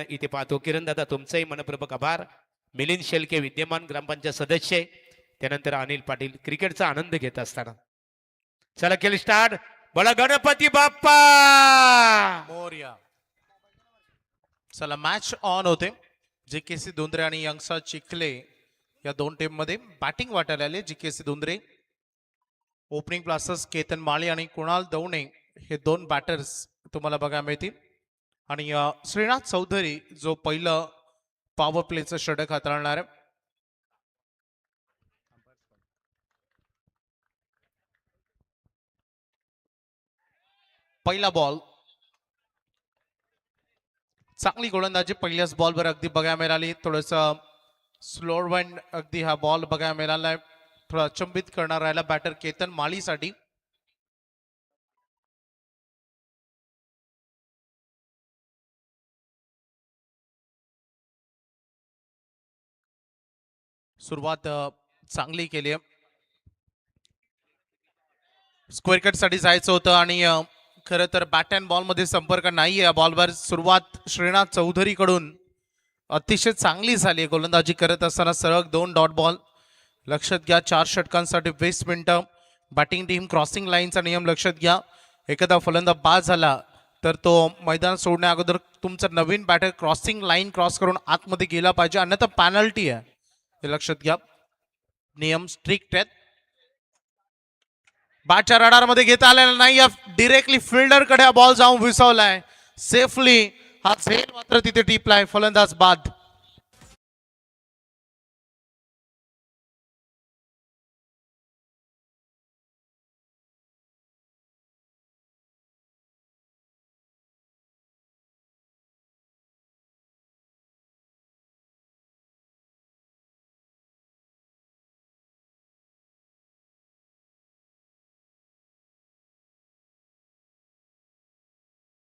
इथे पाहतो. किरण दादा तुमचंही मनपूर्वक आभार. मिलिंद शेलके विद्यमान ग्रामपंचायत सदस्य, त्यानंतर अनिल पाटील क्रिकेटचा आनंद घेत असताना. चला खेळ स्टार्ट. बोला गणपती बाप्पा मोरया. चला मॅच ऑन होते. जीकेसी धुंद्रे आणि यंगसा चिखले या दोन टीम मध्ये बॅटिंग वाटायला आले. GKC Dhundre opening blasters Ketan माळी आणि कुणाल दवणे हे दोन बॅटर्स तुम्हाला बघायला मिळतील. आणि श्रीनाथ चौधरी जो पहिलं पॉवर प्लेचं षटक हाताळणार आहे. पहिला बॉल, चांगली गोलंदाजी पहिल्याच बॉलवर अगदी बघायला मिळाली. थोडस स्लोअर वन अगदी हा बॉल बघायला मिळालाय. थोडा अचंबित करणार राहिला बॅटर केतन माळीसाठी. सुरुवात चांगली केली आहे. स्क्वेअर कट साठी जायचं होतं आणि खरं तर बॅट अँड बॉल मध्ये संपर्क नाहीये या बॉलवर. सुरुवात श्रीनाथ चौधरी कडून अतिशय चांगली झाली. गोलंदाजी करत असताना सलग 2 डॉट बॉल. लक्षात घ्या 4 षटकांसाठी 20 मिनिटं. बॅटिंग टीम क्रॉसिंग लाईनचा नियम लक्षात घ्या. एखादा फलंदाज बाद झाला तर तो मैदान सोडण्या अगोदर तुमचा नवीन बॅटर क्रॉसिंग लाईन क्रॉस करून आतमध्ये गेला पाहिजे, अन्यथा पॅनल्टी आहे. हे लक्षात घ्या. नियम स्ट्रिक्ट आहेत. बॅटच्या रडार मध्ये घेता आलेला नाही. डिरेक्टली फिल्डर कडे हा बॉल जाऊन विसवलाय सेफली. हा झेल मात्र तिथे टिपलाय. फलंदाज बाद.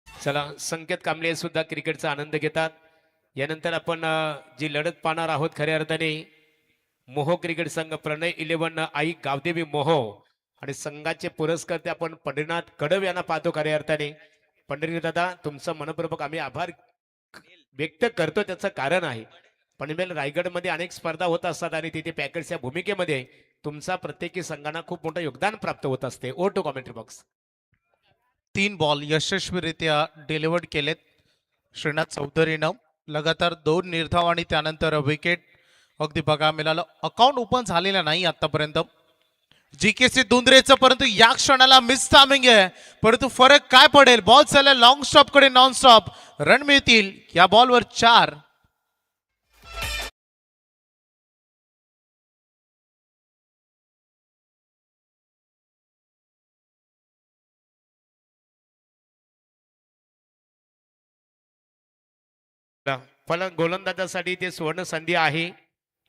चला संकेत कांबळे सुद्धा क्रिकेटचा आनंद घेतात. यानंतर आपण जी लढत पाहणार आहोत खऱ्या अर्थाने मोहो क्रिकेट संघ प्रणय 11 आई गावदेवी मोहो आणि संघाचे पुरस्कर्ते आपण पंढरीनाथ कडव यांना पाहतो. खऱ्या अर्थाने पंढरीनाथ दादा तुमचं मनपूर्वक आम्ही आभार व्यक्त करतो. त्याचं कारण आहे पनवेल रायगडमध्ये अनेक स्पर्धा होत असतात आणि तिथे पॅकेट्स या भूमिकेमध्ये तुमचा प्रत्येकी संघांना खूप मोठं योगदान प्राप्त होत असते. ओ टू कॉमेंट्री बॉक्स. 3 बॉल यशस्वीरित्या डिलिव्हर्ड केलेत श्रीनाथ चौधरीनं. लगातार 2 निर्धाव आणि त्यानंतर विकेट अगदी बघा मिळालं. अकाउंट ओपन झालेलं नाही आतापर्यंत जीकेसी धुंद्रेचं, परंतु या क्षणाला मिस टायमिंग आहे. परंतु फरक काय पडेल? बॉल चालला लॉंग स्टॉप कडे. नॉन स्टॉप रन मिळतील या बॉलवर 4. फलक गोलंदाजासाठी ते सुवर्ण संधी आहे.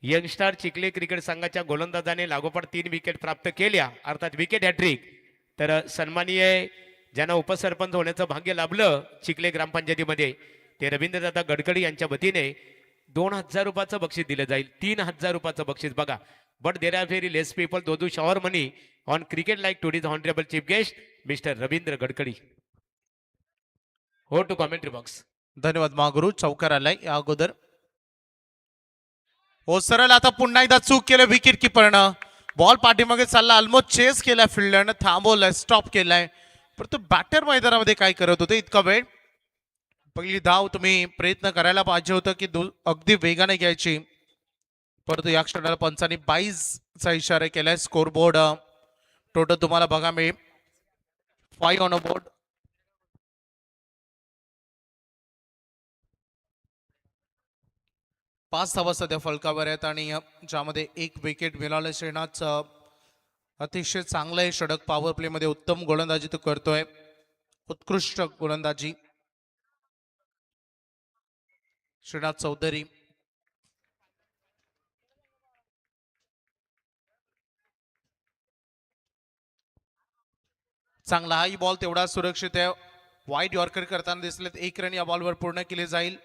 यंगस्टार चिखले क्रिकेट संघाच्या गोलंदाजाने लागोपाठ 3 विकेट प्राप्त केल्या, अर्थात विकेट हॅट्रिक. तर सन्माननीय ज्यांना उपसरपंच होण्याचं भाग्य लाभलं चिखले ग्रामपंचायतीमध्ये ते रवींद्रदादा गडकरी यांच्या वतीने 2000 रुपयाचं बक्षीस दिलं जाईल. 3000 रुपयाचं बक्षीस बघा. But there are very less people though shower money on cricket like today's honourable chief guest mister Ravindra Gadkari. हो टू कॉमेंट्री बॉक्स. धन्यवाद महागुरु. चौकार आलाय या अगोदर. हो सरळ आता पुन्हा एकदा चूक केलं विकेट किपरनं. बॉल पाठीमागे चालला. ऑलमोस्ट चेस केलाय फिल्डरनं. थांबवलाय, स्टॉप केलाय. परंतु बॅटर मैदानामध्ये काय करत होते इतका वेळ? पहिली धाव तुम्ही प्रयत्न करायला पाहिजे होतं की अगदी वेगाने घ्यायची. परंतु या क्षणाला पंचांनी 22 चा इशारा केलाय. स्कोर बोर्ड टोटल तुम्हाला बघा मिळेल 5 ऑन अ बोर्ड. 5 धावा सध्या फलकावर आहेत आणि ज्यामध्ये 1 विकेट मिळालं. श्रीनाथ अतिशय चांगलं आहे षटक. पॉवर प्ले मध्ये उत्तम गोलंदाजी तो करतोय. उत्कृष्ट गोलंदाजी श्रीनाथ चौधरी. चांगला हाही बॉल तेवढा सुरक्षित आहे. वाईड यॉर्कर करताना दिसलेत. 1 रन या बॉलवर पूर्ण केले जाईल.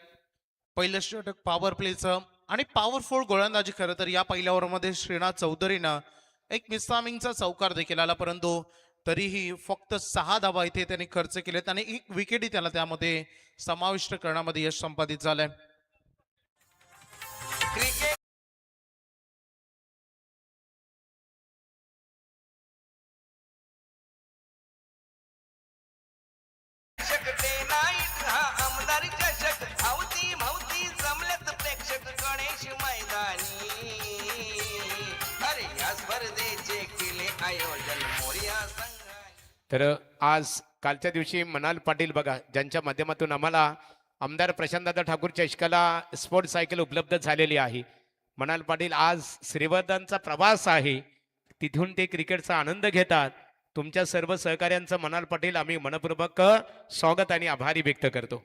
पहिलं षटक पॉवर प्लेचं आणि पॉवरफुल गोलंदाजी. खरं तर या पहिल्या ओव्हरमध्ये श्रीनाथ चौधरीनं एक मिसामिंगचा चौकार देखील आला, परंतु तरीही फक्त 6 धावा इथे त्यांनी खर्च केलेत आणि 1 विकेटही त्याला त्यामध्ये समाविष्ट करण्यामध्ये यश संपादित झालंय. क्रिकेट डे नाईट हा आमदार चषक धावती मावती जमल्यात प्रेक्षक गणेश मैदानी. अरे या स्पर्धेचे केले आयोजन मोरया संघाने. तर आज कालच्या दिवशी मनाल पाटील बघा ज्यांच्या माध्यमातून आम्हाला आमदार प्रशांतदादा ठाकूर चषकाला स्पोर्ट सायकल उपलब्ध झालेली आहे. मनाल पाटील आज श्रीवर्धनचा प्रवास आहे, तिथून ते क्रिकेटचा आनंद घेतात. तुमच्या सर्व सहकार्यांचं मनाल पाटील आम्ही मनपूर्वक स्वागत आणि आभारी व्यक्त करतो.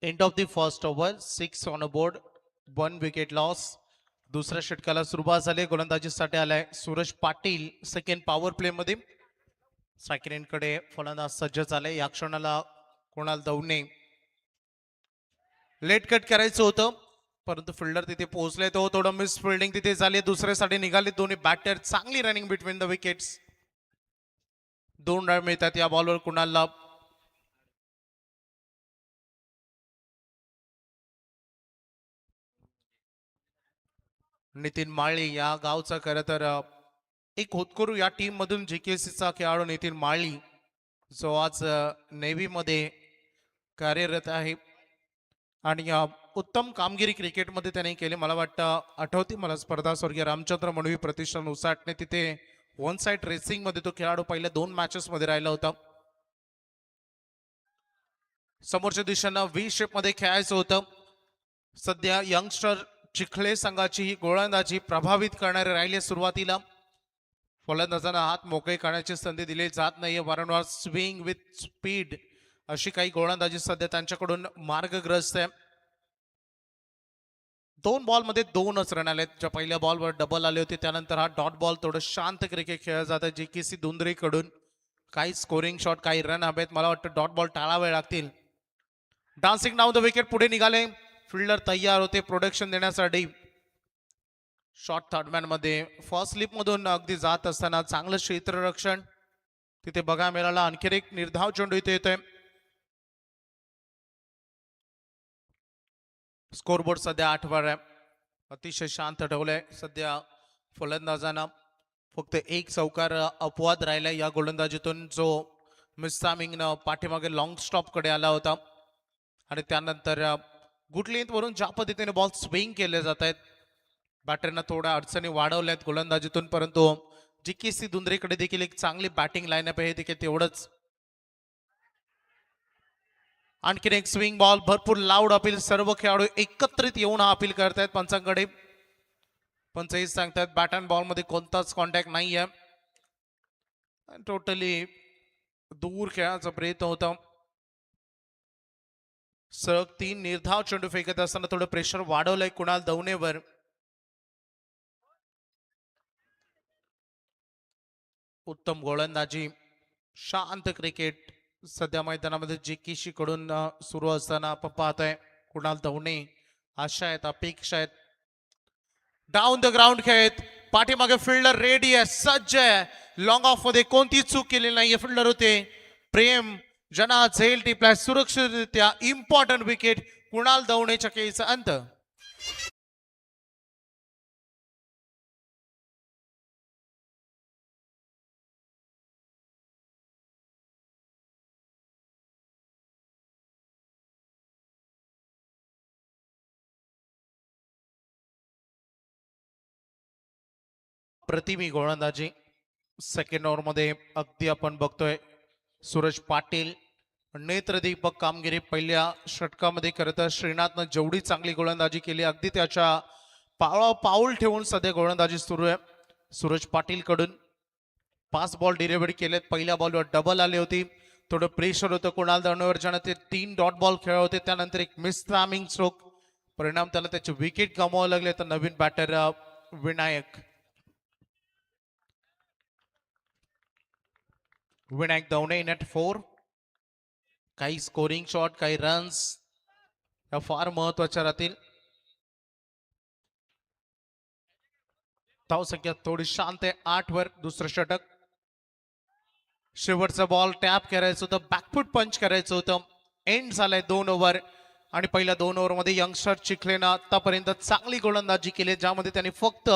End of the first over 6 on a board 1 wicket loss. दुसऱ्या षटकाला सुरुवात झाली. गोलंदाजीसाठी आलाय Suraj Patil second power play मध्ये. सेकंड कडे फलंदाज सज्ज झाले. या क्षणाला कुणाल दवणे लेट कट करायचं होतं परंतु फिल्डर तिथे पोहोचले. तो थोडं मिस फिल्डिंग तिथे झाली. दुसऱ्यासाठी निघाले दोन्ही बॅटर. चांगली running between the wickets. 2 run मिळतात या बॉलवर कुणालला. नितीन माळी या गावचा खरं तर एक होतकरू या टीम मधून जीकेसीचा खेळाडू नितीन माळी जो आज नेव्ही मध्ये कार्यरत आहे आणि उत्तम कामगिरी क्रिकेटमध्ये त्याने केली. मला वाटतं आठवते मला स्पर्धा स्वर्गीय रामचंद्र मडवी प्रतिष्ठान उसाटणे तिथे 1 साइड रेसिंग मध्ये तो खेळाडू पहिल्या 2 मॅचेस मध्ये राहिला होता. समोरच्या दिशेनं व्ही शेप मध्ये खेळायचं होतं. सध्या यंगस्टर चिखले संघाची ही गोलंदाजी प्रभावित करणारे राहिले. सुरुवातीला फलंदाजांना हात मोकळे करण्याची संधी दिली जात नाहीये. वारंवार स्विंग विथ स्पीड अशी काही गोलंदाजी सध्या त्यांच्याकडून मार्गग्रस्त आहे. 2 बॉल मध्ये 2च रन आले. ज्या पहिल्या बॉलवर डबल आले होते त्यानंतर हा डॉट बॉल थोडं शांत क्रिकेट खेळला जात आहे. जीकेसी दुंद्री कडून काही स्कोरिंग शॉट काही रन हवेत. मला वाटतं डॉट बॉल टाळावे लागतील. डान्सिंग डाऊन द विकेट पुढे निघाले. फिल्डर तयार होते प्रोडक्शन देण्यासाठी. शॉर्ट थर्डमॅन मध्ये फर्स्ट स्लिप मधून अगदी जात असताना चांगलं क्षेत्ररक्षण तिथे बघायला मिळालं. आणखी एक निर्धाव चेंडू इथे येतोय. स्कोरबोर्ड सध्या 8 वर आहे. अतिशय शांत ठेवलंय. सध्या फलंदाजांना फक्त 1 चौकार अपवाद राहिलाय या गोलंदाजीतून जो मिस्टामिंगनं पाठीमागे लॉंग स्टॉप कडे आला होता आणि त्यानंतर गुड लेंथ वरून ज्या पद्धतीने बॉल स्विंग केले जात आहेत बॅटरना थोड्या अडचणी वाढवल्यात गोलंदाजीतून परंतु जीकेसी दुंद्रेकडे देखील एक चांगली बॅटिंग लाईनअप आहे देखील तेवढंच. आणखीन एक स्विंग बॉल भरपूर लाऊड अपील. सर्व खेळाडू एकत्रित येऊन हा अपील करतायत पंचांकडे. पंचही सांगतायत बॅट अँड बॉल मध्ये कोणताच कॉन्टॅक्ट नाहीये. टोटली दूर खेळाचा प्रयत्न होता. सलग 3 निर्धाव चेंडू फेकत असताना थोडं प्रेशर वाढवलंय कुणाल दवणेवर. उत्तम गोलंदाजी शांत क्रिकेट सध्या मैदानामध्ये जीकेसी कडून सुरू असताना आपण पाहतोय. कुणाल दवणे आशा आहेत अपेक्षा आहेत. डाऊन द ग्राउंड खेळत पाठीमागे फिल्डर रेडी आहे सज्ज आहे. लॉंग ऑफ मध्ये कोणती चूक केलेली नाहीये. फिल्डर होते प्रेम जना झेल टिपलाय सुरक्षितरित्या. इम्पॉर्टंट विकेट कुणाल दवणेच्या खेळीचा अंत. प्रतिमी गोलंदाजी सेकंड ओव्हर मध्ये अगदी आपण बघतोय सूरज पाटील नेत्रदीपक कामगिरी. पहिल्या षटकामध्ये खरं तर श्रीनाथनं जेवढी चांगली गोलंदाजी केली अगदी त्याच्या पाऊल ठेवून सध्या गोलंदाजी सुरू आहे सूरज पाटील कडून. 5 बॉल डिलिव्हरी केलेत. पहिल्या बॉलवर डबल आली होती. थोडं प्रेशर होतं कुणाल दवणेवर ज्यानं ते 3 डॉट बॉल खेळ होते. त्यानंतर एक मिस टायमिंग स्ट्रोक परिणाम त्याला त्याचे विकेट गमावावे लागले. तर नवीन batter Vinayak Davane in at 4. काही स्कोरिंग शॉट काही रन्स या फार महत्वाच्या राहतील. धाव संख्या थोडी शांत आहे 8 वर दुसरं षटक. शेवटचा बॉल टॅप करायचं होतं, बॅकफूट पंच करायचं होतं. एंड झालाय 2 ओव्हर आणि पहिल्या 2 ओव्हरमध्ये यंगस्टर चिखलेनं आतापर्यंत चांगली गोलंदाजी केली, ज्यामध्ये त्यांनी फक्त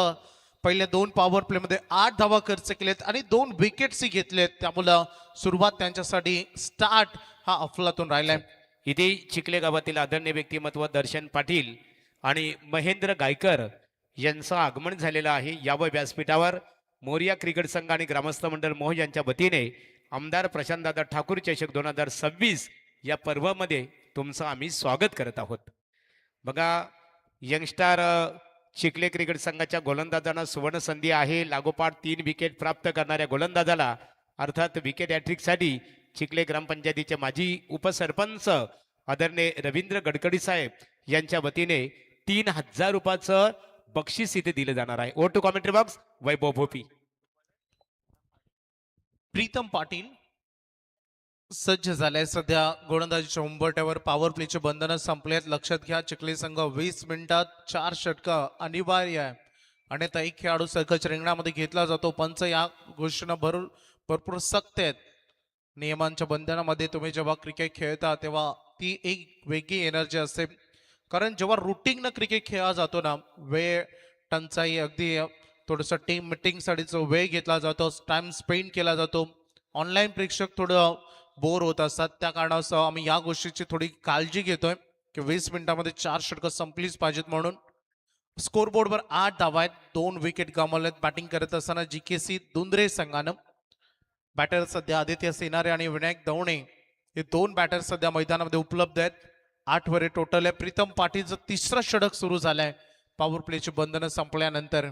पहिल्या 2 पॉवर प्लेमध्ये 8 धावा खर्च केलेत आणि 2 विकेट्सही घेतलेत. त्यामुळं सुरुवात त्यांच्यासाठी स्टार्ट हा अफलातून राहिलाय. इथे चिखले गावातील आदरणीय व्यक्तिमत्व दर्शन पाटील आणि महेंद्र गायकर यांचं आगमन झालेलं आहे. यावं व्यासपीठावर मोरिया क्रिकेट संघ आणि ग्रामस्थ मंडळ मोह यांच्या वतीने आमदार प्रशांतदादा ठाकूर चषक 2026 या पर्वामध्ये तुमचं आम्ही स्वागत करत आहोत. बघा, यंगस्टार चिखले क्रिकेट संघाच्या गोलंदाजांना सुवर्ण संधी आहे. लागोपाठ 3 विकेट प्राप्त करणाऱ्या गोलंदाजाला अर्थात विकेट हॅट्रिकसाठी चिखले ग्रामपंचायतीचे माजी उपसरपंच आदरणीय रवींद्र गडकरी साहेब यांच्या वतीने 3000 रुपयाचं बक्षीस इथे दिलं जाणार आहे. ओ टू कॉमेंट्री बॉक्स वैभव भोपी. प्रीतम पाटील सज्ज झालाय. सध्या गोलंदाजीच्या उंबरट्यावर पॉवर प्लेचे बंधनं संपलेत. लक्षात घ्या, चिखली संघ 20 मिनिटात 4 षटकं अनिवार्य आहे आणि आता एक खेळाडू सर्कलच्या रिंगणामध्ये घेतला जातो. पंच या गोष्टीनं भरपूर सक्त आहेत. नियमांच्या बंधनामध्ये तुम्ही जेव्हा क्रिकेट खेळता तेव्हा ती एक वेगळी एनर्जी असते, कारण जेव्हा रुटीननं क्रिकेट खेळला जातो ना, वेळ टंचाई, अगदी थोडंसं टीम मिटिंगसाठी जो वेळ घेतला जातो, टाइम स्पेंड केला जातो. ऑनलाईन प्रेक्षक थोडं बोर होत असतात, त्या कारणास्तव आम्ही या गोष्टीची थोडी काळजी घेतोय की 20 मिनिटांमध्ये 4 षटकं संपलीच पाहिजेत. म्हणून स्कोरबोर्डवर 8 धावा आहेत, 2 विकेट गमावलेत. बॅटिंग करत असताना GKC दुंद्रे संघानं बॅटर सध्या आदित्य सेनारे आणि विनायक दवणे हे 2 बॅटर सध्या मैदानामध्ये उपलब्ध आहेत. 8 वरे टोटल आहे. प्रीतम पाटीलचं 3रं षटक सुरू झालंय पॉवर प्लेची बंधनं संपल्यानंतर.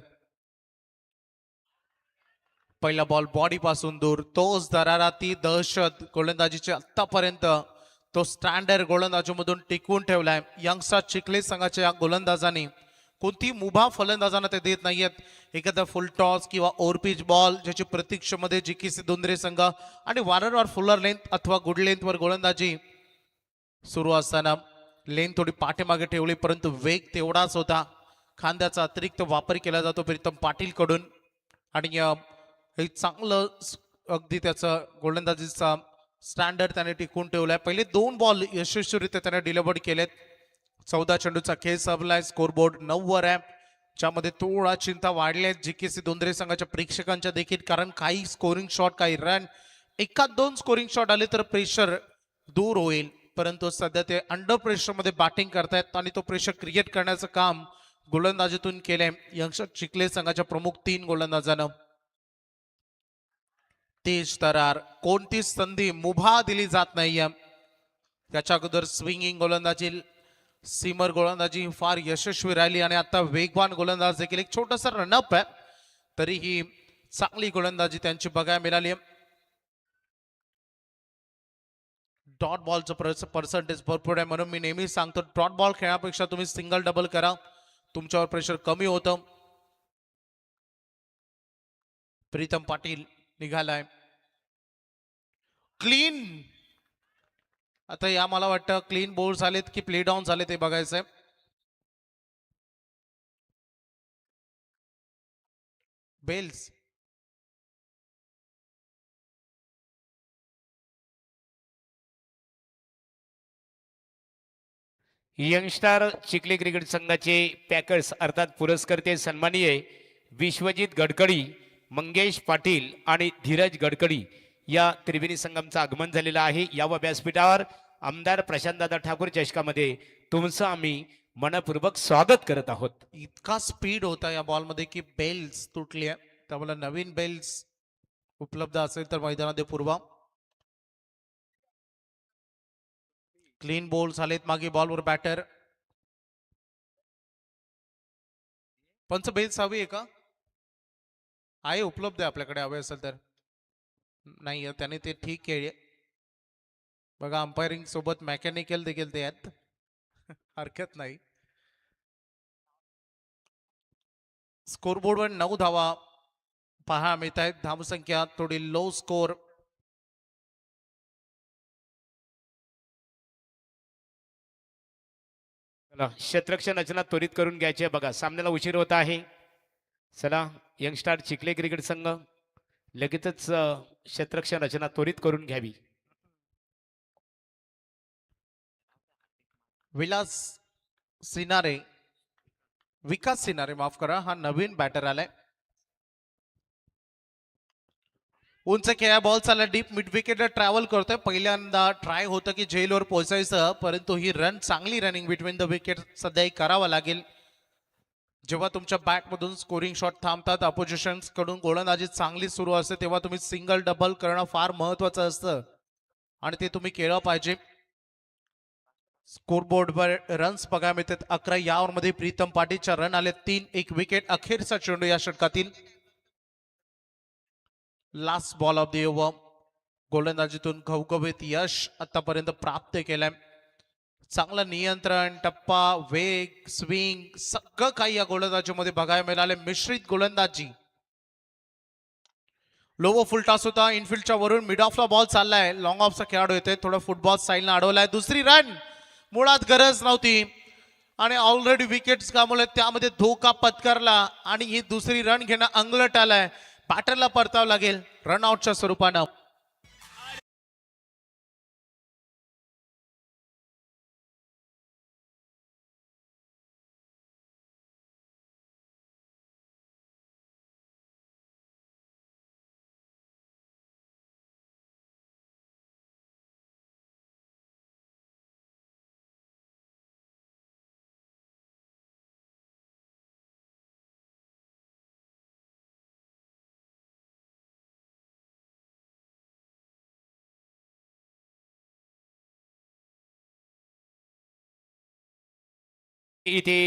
पहिला बॉल बॉडी पासून दूर, तोच दरारा, ती दहशत गोलंदाजीचे आतापर्यंत तो स्टँडर्ड गोलंदाजीमधून टिकवून ठेवलाय. यंगस्टर चिखले संघाच्या गोलंदाजांनी कोणती मुभा फलंदाजांना ते देत नाहीयेत. एखादा फुल टॉस किंवा ओव्हरपिच बॉल ज्याची प्रतीक्षेमध्ये GKC दुंद्रे संघ आणि वारंवार फुलर लेंथ अथवा गुड लेंथवर गोलंदाजी सुरू असताना लेंथ थोडी पाठीमागे ठेवली, परंतु वेग तेवढाच होता. खांद्याचा अतिरिक्त वापर केला जातो प्रीतम पाटील कडून आणि हे चांगलं अगदी त्याचं गोलंदाजीचा स्टँडर्ड त्याने टिकून ठेवलाय. पहिले 2 बॉल यशस्वीरित्या त्याने डिलिव्हर्ड केलेत. 14 चेंडूचा खेळ संपलाय. स्कोरबोर्ड 9 वर आहे, ज्यामध्ये थोडा चिंता वाढली आहे GKC दुंद्रे संघाच्या प्रेक्षकांच्या देखील, कारण काही स्कोरिंग शॉट, काही रन, 1-2 स्कोरिंग शॉट आले तर प्रेशर दूर होईल, परंतु सध्या ते अंडर प्रेशरमध्ये बॅटिंग करतायत आणि तो प्रेशर क्रिएट करण्याचं काम गोलंदाजीतून केलंय यंगस्टर चिखले संघाच्या प्रमुख 3 गोलंदाजांना. तेज तरार, कोणतीच संधी मुभा दिली जात नाहीये. त्याच्या अगोदर स्विंगिंग गोलंदाजी, सीमर गोलंदाजी फार यशस्वी राहिली आणि आता वेगवान गोलंदाज देखील. एक छोटासा रनअप आहे, तरीही चांगली गोलंदाजी त्यांची बघायला मिळाली. डॉट बॉलचं पर्सेंटेज भरपूर आहे, म्हणून मी नेहमी सांगतो डॉट बॉल खेळण्यापेक्षा तुम्ही सिंगल डबल करा, तुमच्यावर प्रेशर कमी होतं. प्रीतम पाटील निघालाय क्लीन. आता या मला वाटतं क्लीन बोल्ड झालेत की प्ले डाऊन झाले ते बघायचंय. बेल्स यंगस्टार चिखली क्रिकेट संघाचे पॅकर्स अर्थात पुरस्कर्ते सन्माननीय विश्वजित गडकरी, मंगेश पाटील आणि धीरज गडकरी या त्रिवेणी संघांचं आगमन झालेलं आहे. या व्यासपीठावर आमदार प्रशांतदादा ठाकूर चषकामध्ये तुमचं आम्ही मनपूर्वक स्वागत करत आहोत. इतका स्पीड होता या बॉलमध्ये की बेल्स तुटली आहे, त्यामुळे नवीन बेल्स उपलब्ध असेल तर मैदानात पुरवा. क्लीन बॉल झालेत. मागे बॉलवर बॅटर पंच बेल्स हवी आहे का? आहे, उपलब्ध आहे आपल्याकडे, हवे असेल तर. नाही त्याने ते ठीक केले बघा, अंपायरिंग सोबत मेकॅनिकल देखील ते आहेत, हरकत नाही. स्कोरबोर्डवर 9 धावा पहा मिळत आहेत. धावसंख्या थोडी लो स्कोर. क्षेत्ररक्षण रचना त्वरित करून घ्यायची आहे. बघा सामन्याला उशीर होत आहे. चला यंगस्टार चिखले क्रिकेट संघ लगेचच क्षेत्ररक्षण रचना त्वरित करून घ्यावी. विलास सिनारे विकास सिनारे माफ करा, हा नवीन बॅटर आलाय. उंच खेळा बॉल चालला डीप मिड विकेटला ट्रॅव्हल करतोय. पहिल्यांदा ट्राय होतं की झेलवर पोहोचायचं, परंतु ही रन चांगली रनिंग बिटवीन द विकेट सध्या करावा लागेल. जेव्हा तुमच्या बॅटमधून स्कोरिंग शॉट थांबतात, अपोजिशन कडून गोलंदाजी चांगली सुरू असते, तेव्हा तुम्ही सिंगल डबल करणं फार महत्वाचं असतं आणि ते तुम्ही केलं पाहिजे. स्कोरबोर्डवर रन्स बघायला मिळतात 11. या ओव्हरमध्ये प्रीतम पाटीलच्या रन आले 3. एक विकेट. अखेरचा चेंडू या षटकातील. Last ball of the over. गोलंदाजीतून घवघवीत यश आतापर्यंत प्राप्त केलंय. चांगलं नियंत्रण, टप्पा, वेग, स्विंग सगळं काही या गोलंदाजीमध्ये बघायला मिळाले. मिश्रित गोलंदाजी. लोवर फुल टॉस होता इनफिल्डच्या वरून. मिड ऑफला बॉल चाललाय. लॉंग ऑफचा खेळाडू येतोय. थोडं फुटबॉल स्टाईलनं अडवलाय. दुसरी रन मुळात गरज नव्हती आणि ऑलरेडी विकेट्स गमावले, त्यामध्ये धोका पत्करला आणि ही दुसरी रन घेणं अंगलट आलाय. बॅटरला परतावं लागेल रन आउटच्या स्वरूपानं. इथे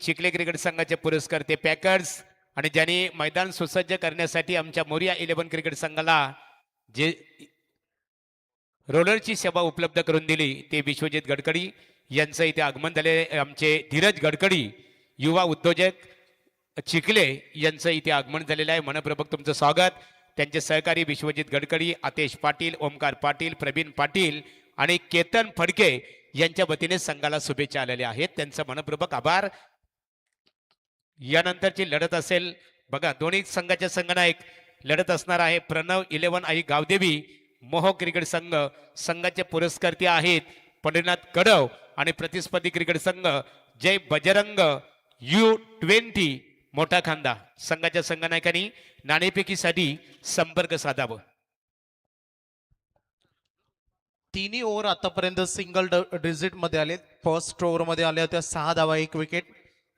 चिखले क्रिकेट संघाचे पुरस्कर्ते पॅकर्स आणि ज्यांनी मैदान सुसज्ज करण्यासाठी आमच्या मोरिया 11 क्रिकेट संघाला जे रोलरची सेवा उपलब्ध करून दिली ते विश्वजित गडकरी यांचं इथे आगमन झाले. आमचे धीरज गडकरी युवा उद्योजक चिखले यांचं इथे आगमन झालेलं आहे. मनपूर्वक तुमचं स्वागत. त्यांचे सहकारी विश्वजित गडकरी, आतेश पाटील, ओमकार पाटील, प्रवीण पाटील आणि केतन फडके यांच्या वतीने संघाला शुभेच्छा आलेल्या आहेत. त्यांचं मनपूर्वक आभार. यानंतरची लढत असेल बघा, दोन्ही संघाचे संघनायक लढत असणार आहे. प्रणव 11 आई गावदेवी मोह क्रिकेट संघ संघाचे पुरस्कर्ते आहेत पंढरीनाथ कडव आणि प्रतिस्पर्धी क्रिकेट संघ जय बजरंग U20 मोठा खांदा. संघाच्या संघनायकांनी नाणेफेकीसाठी संपर्क साधावा. तिन्ही ओव्हर आतापर्यंत सिंगल डिजिट मध्ये आले. फर्स्ट ओव्हर मध्ये आले होत्या 6 धावा 1 विकेट.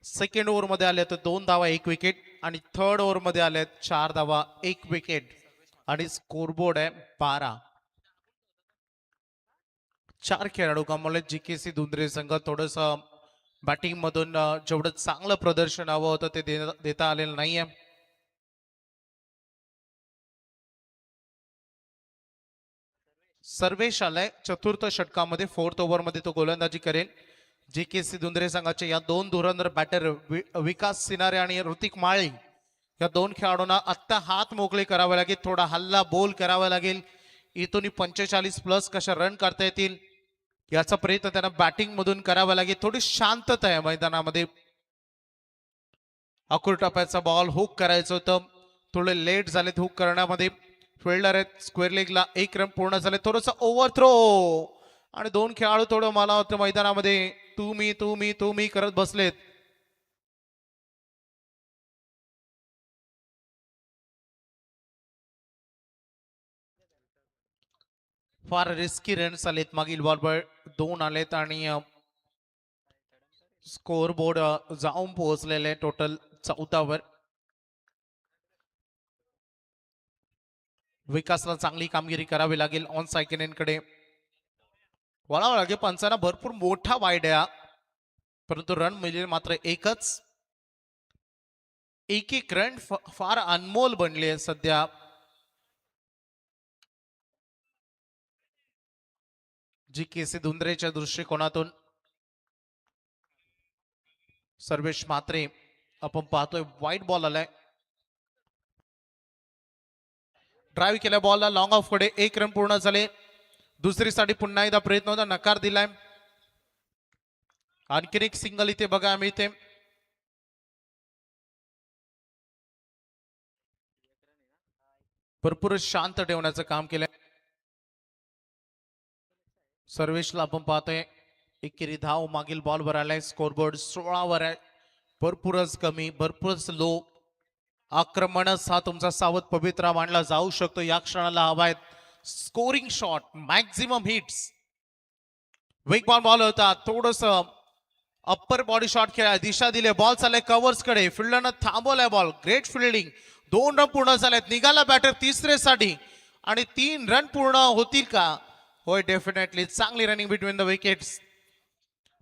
सेकंड ओव्हर मध्ये आले होते 2 धावा 1 विकेट आणि थर्ड ओव्हर मध्ये आले 4 धावा 1 विकेट आणि स्कोरबोर्ड आहे 12. 4 खेळाडू गमावले. GKC दुंद्रे संघ थोडस बॅटिंग मधून जेवढं चांगलं प्रदर्शन हवं होतं ते देता आलेलं नाहीये. सर्वेश आलाय चतुर्थ षटकामध्ये. 4th ओव्हर मध्ये तो गोलंदाजी करेल. GKC दुंद्रे संघाचे या 2 धुरंधर बॅटर विकास सिनारे आणि ऋतिक माळी या 2 खेळाडूंना आत्ता हात मोकळे करावे लागेल. थोडा हल्ला बोल करावा लागेल. इथून 45+ कशा रन करता येतील याचा प्रयत्न त्यांना बॅटिंग मधून करावा लागेल. थोडी शांतता आहे मैदानामध्ये. अकुर टप्प्याचा बॉल हुक करायचं होतं, थोडे लेट झालेत हुक करण्यामध्ये. फिल्डर आहेत स्क्वेअर लेगला. 1 रन पूर्ण झाले. थोडस ओव्हर थ्रो आणि 2 खेळाडू थोडं मला वाटतं मैदानामध्ये तू मी करत बसलेत. फार रिस्की रन्स आलेत. मागील बॉलवर 2 आलेत आणि स्कोर बोर्ड जाऊन पोहोचलेले टोटल 14 वर. विकासला चांगली कामगिरी करावी लागेल. ऑन सायकलिनकडे वळावं लागेल. पंचांना भरपूर मोठा वाईड आहे परंतु रन मिळेल मात्र एकच. एक रन फार अनमोल बनले सध्या. GKC दुंद्रेच्या दृष्टिकोनातून. सर्वेश मात्रे आपण पाहतोय वाईट बॉल आलाय. ड्राईव्ह केल्या बॉलला लॉंग ऑफ कडे. 1 रन पूर्ण झाले. दुसरीसाठी पुन्हा एकदा प्रयत्न होता, नकार दिलाय. आणखीन एक सिंगल इथे बघा मिळते. भरपूर शांत ठेवण्याचं काम केलंय. सर्वेशला आपण पाहतोय एकेरी धाव मागील बॉलवर आलाय. स्कोरबोर्ड 16 वर आहे. भरपूरच कमी, भरपूरच लो. आक्रमणच हा तुमचा सावध पवित्रा मानला जाऊ शकतो. या क्षणाला हवाय स्कोरिंग शॉट, मॅक्झिमम हिट्स. वेगवान बॉल होता, थोडस अप्पर बॉडी शॉट खेळा, दिशा दिले, बॉल चालले कव्हर्स कडे, फिल्डरनं थांबवलाय बॉल. Great fielding. 2 रन पूर्ण झालेत. निघाला बॅटर तिसरेसाठी आणि 3 रन पूर्ण होतील का? होय, डेफिनेटली. चांगली रनिंग बिटवीन द विकेट्स.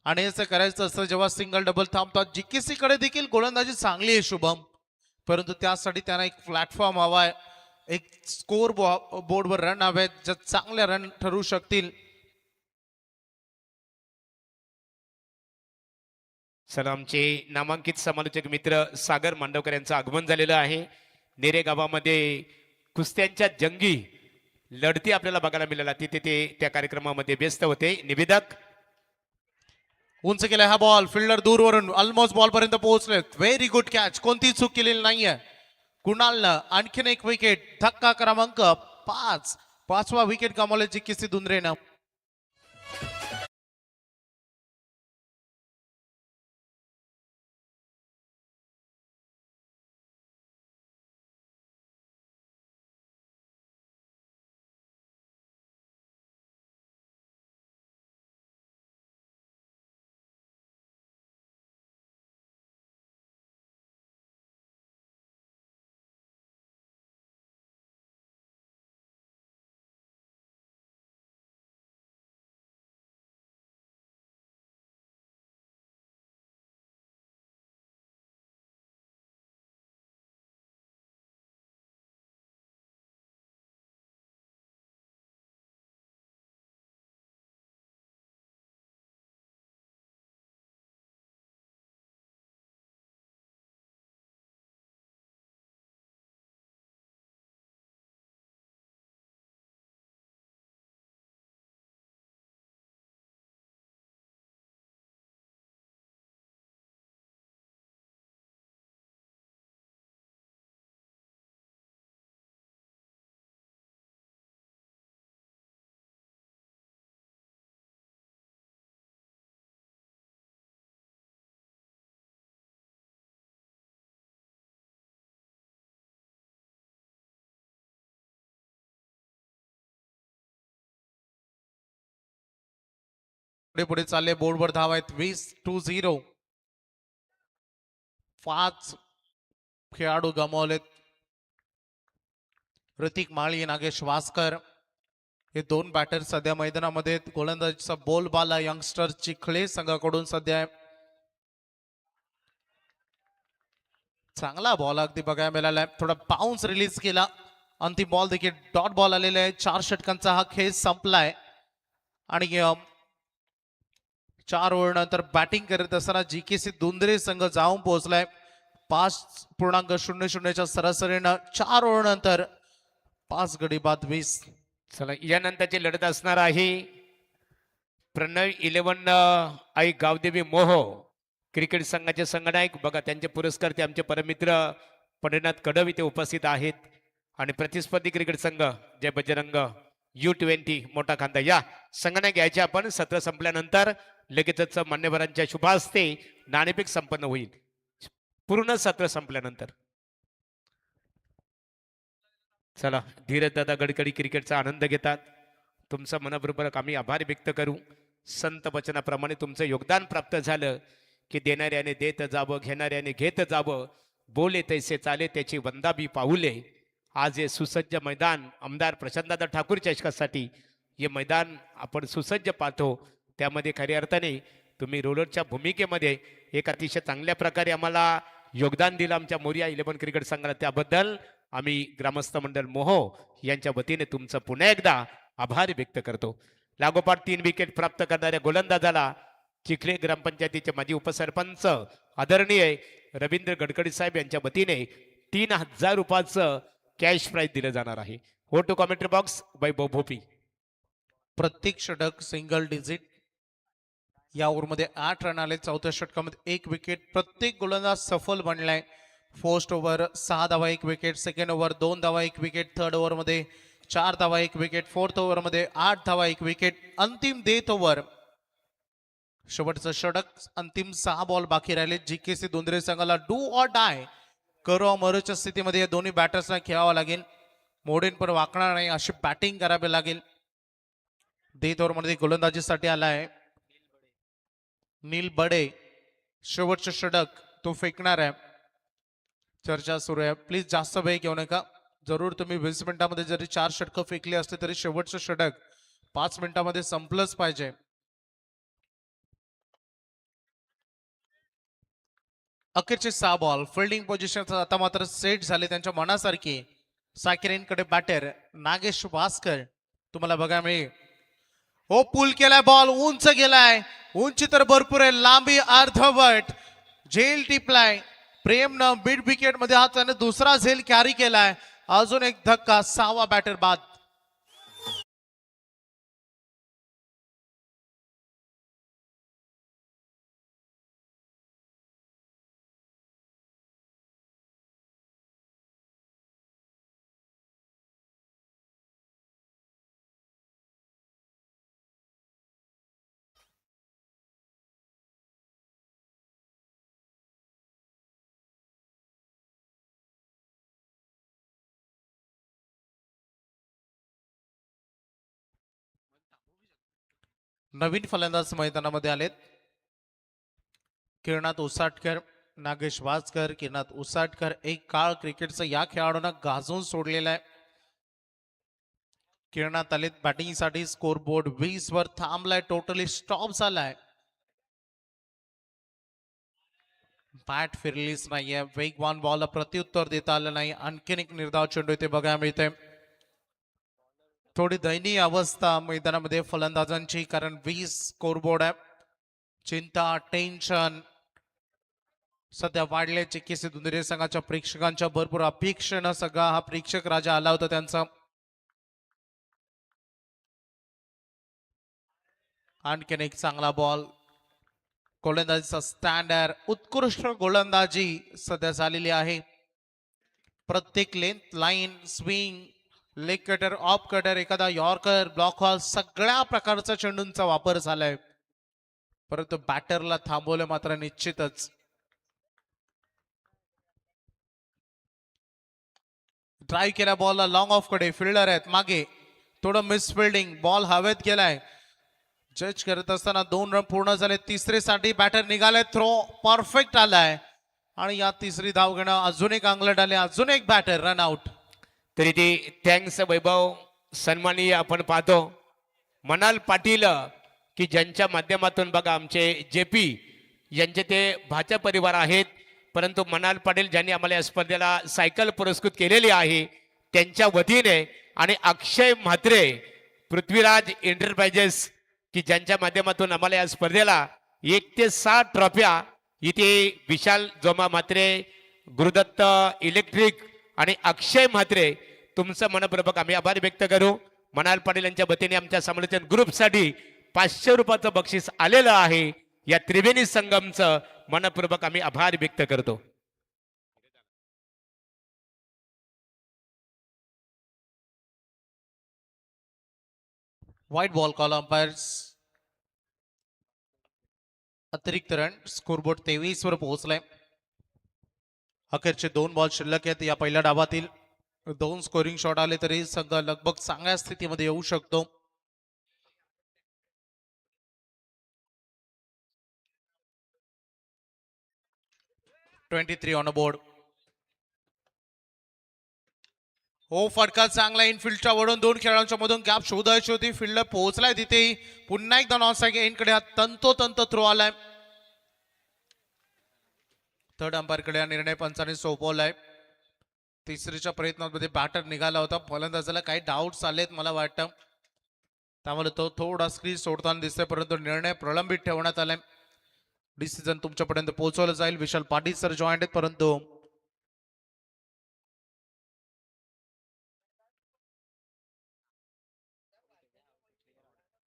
आणि असं करायचं असतं जेव्हा सिंगल डबल थांबतात. जीकेसी कडे देखील गोलंदाजी चांगली आहे शुभम, परंतु त्यासाठी त्यांना एक प्लॅटफॉर्म हवाय, एक स्कोर बोर्डवर रन हवेत ज्यात चांगले रन ठरू शकतील. चला, आमचे नामांकित समालोचक मित्र सागर मांडवकर यांचं आगमन झालेलं आहे. नेरे गावामध्ये कुस्त्यांच्या जंगी लढती आपल्याला बघायला मिळाल्या. तिथे ते त्या कार्यक्रमामध्ये व्यस्त होते. निवेदक उंच केलाय हा बॉल. फिल्डर दूरवरून ऑलमोस्ट बॉल पर्यंत पोहोचले. Very good catch. कोणती चूक केलेली नाहीये कुणालनं. आणखीन एक विकेट. धक्का क्रमांक 5. 5वा विकेट गमावले जीकेसी दुंद्रेनं. पुढे पुढे चालले. बोर्डवर धाव आहेत 20-0. 5 खेळाडू गमावलेत. ऋतिक माळी, नागेश वासकर हे 2 बॅटर सध्या मैदानामध्ये. गोलंदाजीचा बोलबाला यंगस्टर चिखळे संघाकडून सध्या. चांगला बॉल अगदी बघायला मिळालाय. थोडा बाउन्स रिलीज केला. अंतिम बॉल देखील डॉट बॉल आलेला आहे. 4 षटकांचा हा खेळ संपलाय आणि 4 ओव्हर नंतर बॅटिंग करत असताना जीकेसी दुंद्रे संघ जाऊन पोहोचलाय 5.00च्या सरासरीनं. 4 ओव्हर नंतर 5 गडी बाद 20. चला, यानंतरची लढत असणार आहे प्रणय 11 आई गावदेवी मोहो क्रिकेट संघाचे संघनायक. बघा, त्यांचे पुरस्कार ते आमचे परमित्र पंढरीनाथ कडव इथे उपस्थित आहेत. आणि प्रतिस्पर्धी क्रिकेट संघ जय बजरंग U20 मोठा खांदा. या संघनायक यायचे आपण. सत्र संपल्यानंतर लगेचच मान्यवरांच्या शुभ हस्ते नाणेफेक संपन्न होईल पूर्ण सत्र संपल्यानंतर. चला, धीरज दादा गडकरी क्रिकेटचा आनंद घेतात. तुमचा मनपूर्वक आम्ही आभार व्यक्त करू. संत वचनाप्रमाणे तुमचं योगदान प्राप्त झालं की देणाऱ्याने देत जावं, घेणाऱ्याने घेत जावं. बोले तैसे चाले त्याची वंदाबी पाऊले. आज हे सुसज्ज मैदान आमदार प्रशांतदादा ठाकूर चषकासाठी हे मैदान आपण सुसज्ज पाहतो. त्यामध्ये खऱ्या अर्थाने तुम्ही रोलरच्या भूमिकेमध्ये एक अतिशय चांगल्या प्रकारे आम्हाला योगदान दिलं आमच्या मोरिया 11 क्रिकेट संघाला. त्याबद्दल आम्ही ग्रामस्थ मंडळ मोहो यांच्या वतीने तुमचं पुन्हा एकदा आभार व्यक्त करतो. लागोपाठ 3 विकेट प्राप्त करणाऱ्या गोलंदाजाला चिखले ग्रामपंचायतीचे माजी उपसरपंच आदरणीय रवींद्र गडकरी साहेब यांच्या वतीने 3000 रुपयाचं कॅश प्राइज दिलं जाणार आहे. हो टू कॉमेंट्री बॉक्स वैभव भोपी. प्रत्येक षटक सिंगल डिजिट. या ओव्हरमध्ये 8 रन आले. 4थ्या षटकामध्ये 1 विकेट. प्रत्येक गोलंदाज सफल बनलाय. फर्स्ट ओव्हर 6 धावा 1 विकेट, सेकंड ओव्हर 2 धावा 1 विकेट, थर्ड ओव्हर मध्ये 4 धावा 1 विकेट, फोर्थ ओव्हर मध्ये 8 धावा 1 विकेट, अंतिम डेथ ओव्हर शेवटचं षटक, अंतिम 6 बॉल बाकी राहिले. जीकेसी दोंदरे संघाला डू ऑर डाय करो मरोच्या स्थितीमध्ये या दोन्ही बॅटर्सना खेळावं लागेल. मोडेन पण वाकणार नाही अशी बॅटिंग करावी लागेल. डेथ ओव्हर मध्ये गोलंदाजीसाठी आलाय नील बडे. शेवटचं षटक तो फेकणार आहे. चर्चा सुरू आहे. प्लीज जास्त वेळ घेऊ नका. जरूर तुम्ही 20 मिनिटांमध्ये जरी 4 षटकं फेकली असते तरी शेवटचं षटक 5 मिनिटांमध्ये संपलंच पाहिजे. अखेरचे 6 बॉल फिल्डिंग पोझिशन आता मात्र सेट झाले त्यांच्या मनासारखी. साकिरेंकडे बॅटर नागेश भास्कर तुम्हाला बघा मिळेल. हो पुल केलाय बॉल, उंच गेलाय, उंची तर भरपूर आहे, लांबी अर्धवट, झेल टिपलाय. प्रेमनं मिड विकेट मध्ये हा त्याने दुसरा झेल कॅरी केलाय. अजून एक धक्का, 6वा बॅटर बाद. नवीन फलंदाज मैदानामध्ये आलेत. किरणात उसाटकर, नागेश वाजकर. किरणात उसाटकर एक काळ क्रिकेटचं या खेळाडूंना गाजवून सोडलेला आहे. किरणात आलेत बॅटिंगसाठी. स्कोर बोर्ड 20 वर थांबलाय, टोटली स्टॉप झालाय. बॅट फिरलीच नाहीये. वेगवान बॉलला प्रत्युत्तर देता आलं नाही. आणखीन एक निर्धाव चेंडू इथे बघायला मिळते. थोडी दयनीय अवस्था मैदानामध्ये फलंदाजांची, कारण 20 स्कोरबोर्ड आहे. चिंता, टेन्शन सध्या वाढले. जीकेसी दुंदरे संघाच्या प्रेक्षकांच्या भरपूर अपेक्षेनं सगळा हा प्रेक्षक राजा आला होता त्यांचा. आणखीन एक चांगला बॉल. गोलंदाजीचा स्टँडर्ड, उत्कृष्ट गोलंदाजी सध्या झालेली आहे. प्रत्येक length, line, swing, leg cutter, off cutter, एखादा यॉर्कर, ब्लॉक हॉल, सगळ्या प्रकारचा चेंडूंचा वापर झालाय. परंतु बॅटरला थांबवलं मात्र निश्चितच. ड्राईव्ह केला बॉलला, लॉंग ऑफ कडे, फिल्डर आहेत मागे, थोडं मिस फिल्डिंग, बॉल हवेत गेलाय. जज करत असताना 2 रन पूर्ण झाले. तिसरीसाठी बॅटर निघाले, थ्रो परफेक्ट आलाय आणि या तिसरी धाव घेणं अजून एक अंगलट आले, अजून एक बॅटर रन आउट. तरी ती थँक्स वैभव, सन्माननीय आपण पाहतो मनाल पाटील की ज्यांच्या माध्यमातून बघा आमचे जेपी यांचे ते भाचा परिवार आहेत. परंतु मनाल पाटील ज्यांनी आम्हाला या स्पर्धेला सायकल पुरस्कृत केलेली आहे त्यांच्या वतीने, आणि अक्षय म्हात्रे पृथ्वीराज एंटरप्राइजेस की ज्यांच्या माध्यमातून आम्हाला या स्पर्धेला 1 ते 7 ट्रॉफ्या, इथे विशाल जोमा म्हात्रे, गुरुदत्त इलेक्ट्रिक आणि अक्षय म्हात्रे, तुमचं मनपूर्वक आम्ही आभार व्यक्त करू. मनाल पाटील यांच्या वतीने आमच्या समालोचन ग्रुपसाठी 500 रुपयाचं बक्षीस आलेलं आहे. या त्रिवेणी संगमचं मनपूर्वक आम्ही आभार व्यक्त करतो. White ball call umpires. अतिरिक्त रन, स्कोरबोर्ड 23 वर पोहोचलाय. अखेरचे 2 बॉल शिल्लक आहेत. या पहिल्या डावातील 2 स्कोरिंग शॉट आले तरी संघ लगभग चांगल्या स्थितीमध्ये येऊ शकतो. (23 ऑन बोर्ड). हो फटका चांगला इनफिल्डच्या वळून 2 खेळाडूंच्या मधून गॅप शोधायची होती. फिल्डर पोहोचलाय तिथे. पुन्हा एकदा नॉन स्ट्राइक एंडकडे हा तंतोतंत थ्रो आलाय. थर्ड अंपायरकडे हा निर्णय पंचाने सोपवलाय. तिसरीच्या प्रयत्नामध्ये बॅटर निघाला होता. फलंदाजाला काही डाऊट्स आलेत मला वाटतं, त्यामुळे तो थोडा स्क्रीन सोडताना दिसतोय, परंतु निर्णय प्रलंबित ठेवण्यात आलाय. डिसिजन तुमच्यापर्यंत पोहोचवलं जाईल. विशाल पाटील सर जॉईंट आहेत, परंतु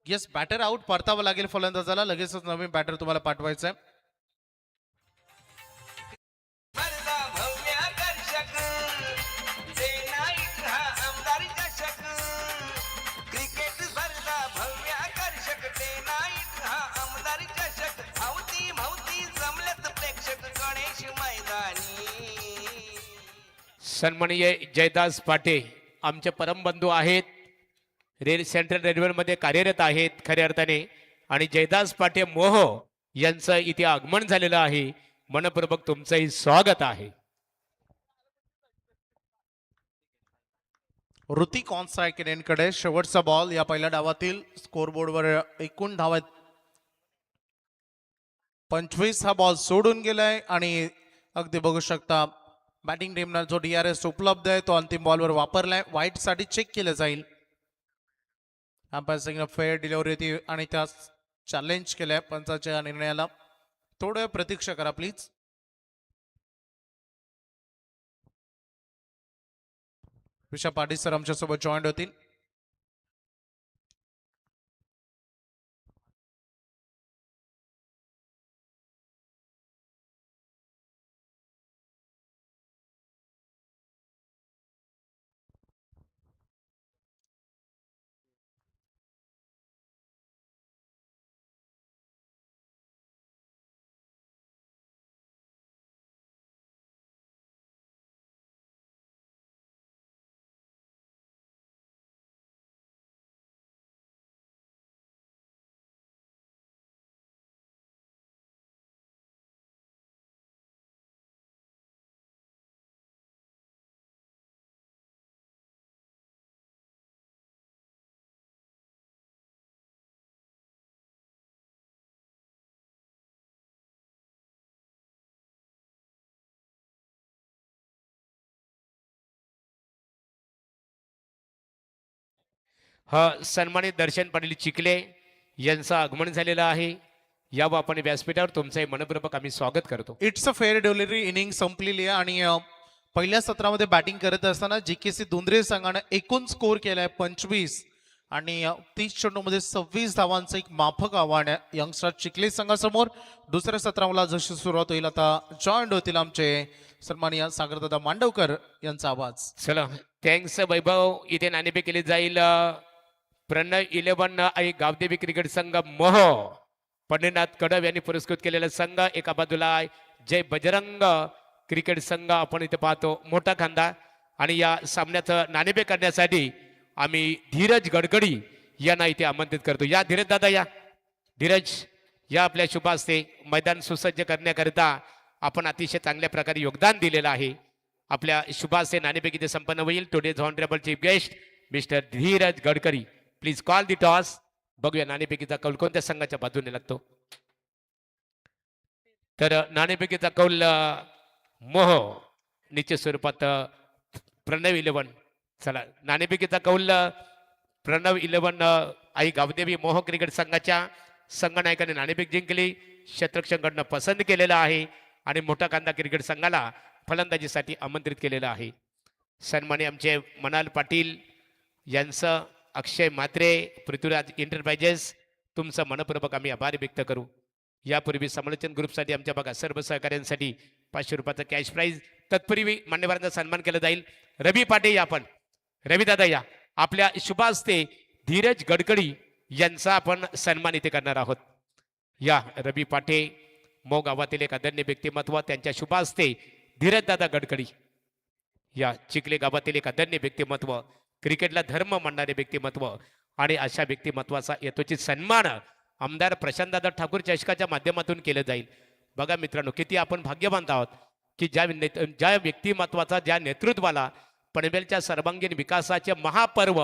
येस बॅटर आउट, परतावं लागेल फलंदाजाला. लगेचच नवीन बॅटर तुम्हाला पाठवायचा आहे. भरला भव्य गणेश मैदानी. सन्माननीय जयदास पाटे आमचे परमबंधू आहेत. सेंट्रल रेल्वेमध्ये कार्यरत आहेत खऱ्या अर्थाने. आणि जयदास पाटे मोह यांचं इथे आगमन झालेलं आहे. मनपूर्वक तुमचंही स्वागत आहे. ऋतिक ऑन कडे शेवटचा बॉल या पहिल्या डावातील. स्कोरबोर्डवर एकूण धावा 25. हा बॉल सोडून गेलाय आणि अगदी बघू शकता बॅटिंग टीमला जो DRS उपलब्ध आहे तो अंतिम बॉलवर वापरलाय. व्हाईट साठी चेक केलं जाईल. अंपायरिंग फेअर डिलिव्हरी होती आणि त्या चॅलेंज केलंय पंचाच्या निर्णयाला. थोडं प्रतीक्षा करा प्लीज. ऋषभ पाटील सर आमच्यासोबत जॉईन होतील. हा सन्मानित दर्शन पाटील चिखले यांचं आगमन झालेलं आहे. यावं आपण व्यासपीठावर तुमचंही मनपूर्वक आम्ही स्वागत करतो. It's a fair delivery inning संपलेली आहे आणि पहिल्या सत्रामध्ये बॅटिंग करत असताना JKC दुंद्रे संघाने एकूण स्कोर केलाय 25 आणि 30 चेंडूमध्ये 26 धावांचं एक माफक आव्हान आहे यंगस्टर चिखली संघासमोर. दुसऱ्या सत्राला जशी सुरुवात होईल आता जॉईंट होतील आमचे सन्माननीय सागरदादा मांडवकर यांचा आवाज. चला थँक्स वैभव. इथे नाणेफेक केली जाईल. प्रणय 11 आई गावदेवी क्रिकेट संघ मोह पंढरीनाथ कडव यांनी पुरस्कृत केलेला संघ. एका बाजूला जय बजरंग क्रिकेट संघ आपण इथे पाहतो मोठा खांदा. आणि या सामन्याचं नाणेफेक करण्यासाठी आम्ही धीरज गडकरी यांना इथे आमंत्रित करतो. या धीरज दादा या. धीरज या आपल्या शुभ हस्ते मैदान सुसज्ज करण्याकरिता आपण अतिशय चांगल्या प्रकारे योगदान दिलेलं आहे. आपल्या शुभ हस्ते नाणेफेक इथे संपन्न होईल. Today's honourable chief guest mister Dheeraj Gadkari. Please call the toss. बघूया नाणेफेकीचा कौल कोणत्या संघाच्या बाजूने लागतो. तर नाणेफेकीचा कौल मोह निश्चित स्वरूपात प्रणव 11. चला नाणेफेकीचा कौल प्रणव 11 आई गावदेवी मोह क्रिकेट संघाच्या संघनायकाने नाणेफेक जिंकली. क्षेत्ररक्षणकडनं पसंत केलेला आहे आणि मोठा कांदा क्रिकेट संघाला फलंदाजीसाठी आमंत्रित केलेलं आहे. सन्मानी आमचे मनाल पाटील यांचं अक्षय म्हात्रे पृथ्वीराज एंटरप्राइजेस तुमचं मनपूर्वक आम्ही आभार व्यक्त करू. यापूर्वी समालोचन ग्रुपसाठी आमच्या बघा सर्व सहकार्यांसाठी 500 रुपयाचा कॅश प्राईज. तत्पूर्वी मान्यवरांचा सन्मान केला जाईल. रवी पाटे या आपण. रवी दादा या. आपल्या शुभ हस्ते धीरज गडकरी यांचा आपण सन्मान इथे करणार आहोत. या रवी पाटे मो गावातील एक आदरणीय व्यक्तिमत्व त्यांच्या शुभ हस्ते धीरज दादा गडकरी या चिखले गावातील एक आदरणीय व्यक्तिमत्व क्रिकेटला धर्म मानणारे व्यक्तिमत्व आणि अशा व्यक्तिमत्वाचा यथोचित सन्मान आमदार प्रशांतदादा ठाकूर चषकाच्या माध्यमातून केलं जाईल. बघा मित्रांनो किती आपण भाग्यवान आहोत की ज्या व्यक्तिमत्वाचा ज्या नेतृत्वाला पनवेलच्या सर्वांगीण विकासाचे महापर्व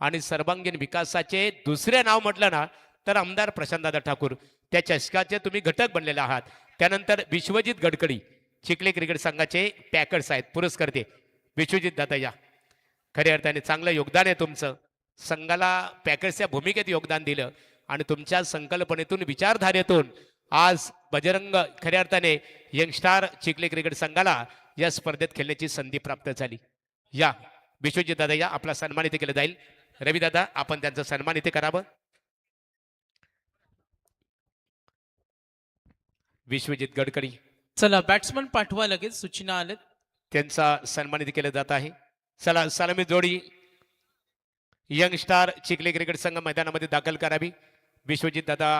आणि सर्वांगीण विकासाचे दुसरे नाव म्हटलं ना तर आमदार प्रशांतदादा ठाकूर त्या चषकाचे तुम्ही घटक बनलेले आहात. त्यानंतर विश्वजित गडकरी चिखले क्रिकेट संघाचे पॅकर्स आहेत पुरस्कर्ते. विश्वजित दादा या. खऱ्या अर्थाने चांगलं योगदान आहे तुमचं. संघाला पॅकर्सच्या भूमिकेत योगदान दिलं आणि तुमच्या संकल्पनेतून विचारधारेतून आज बजरंग खऱ्या अर्थाने यंगस्टार चिखले क्रिकेट संघाला या स्पर्धेत खेळण्याची संधी प्राप्त झाली. या विश्वजित दादा या. आपला सन्मान इथे केला जाईल. रवी दादा आपण त्यांचा सन्मान इथे करावं. विश्वजित गडकरी चला बॅट्समन पाठवा लगेच सूचना आलेत. त्यांचा सन्मान इथे केला जात आहे. चला सलामी जोडी यंगस्टार चिखले क्रिकेट संघ मैदानामध्ये दाखल करावी. विश्वजित दादा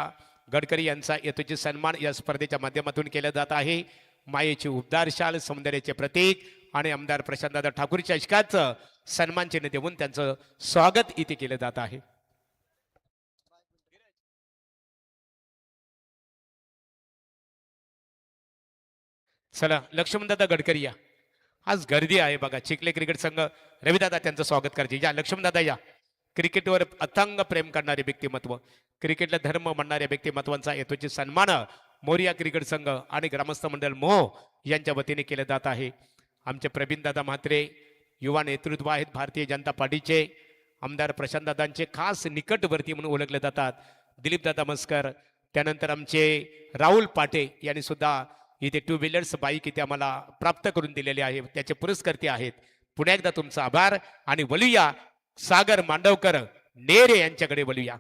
गडकरी यांचा यथोचित सन्मान या स्पर्धेच्या माध्यमातून केला जात आहे. मायेची उबदार शाल सौंदर्याचे प्रतीक आणि आमदार प्रशांतदादा ठाकूरच्या इश्काचं सन्मान चिन्ह देऊन त्यांचं स्वागत इथे केलं जात आहे. चला लक्ष्मणदादा गडकरी या. आज गर्दी आहे बघा. चिखले क्रिकेट संघ रविदादा त्यांचं स्वागत करायचे. या लक्ष्मणदादा या. क्रिकेटवर अथांग प्रेम करणारे व्यक्तिमत्व, क्रिकेटला धर्म म्हणणाऱ्या व्यक्तिमत्वांचा यथोचित सन्मान मोरिया क्रिकेट संघ आणि ग्रामस्थ मंडळ मोह यांच्या वतीने केलं जात आहे. आमचे प्रवीणदादा म्हात्रे युवा नेतृत्व आहेत भारतीय जनता पार्टीचे. आमदार प्रशांतदादांचे खास निकटवर्ती म्हणून ओळखले जातात दिलीपदादा मस्कर. त्यानंतर आमचे राहुल पाटे यांनी सुद्धा इथे 2 व्हीलर्स बाईक इथे आम्हाला प्राप्त करून दिलेले आहे. त्याचे पुरस्कर्ते आहेत. पुन्हा एकदा तुमचा आभार. आणि वळूया सागर मांडवकर नेरे यांच्याकडे वळूया.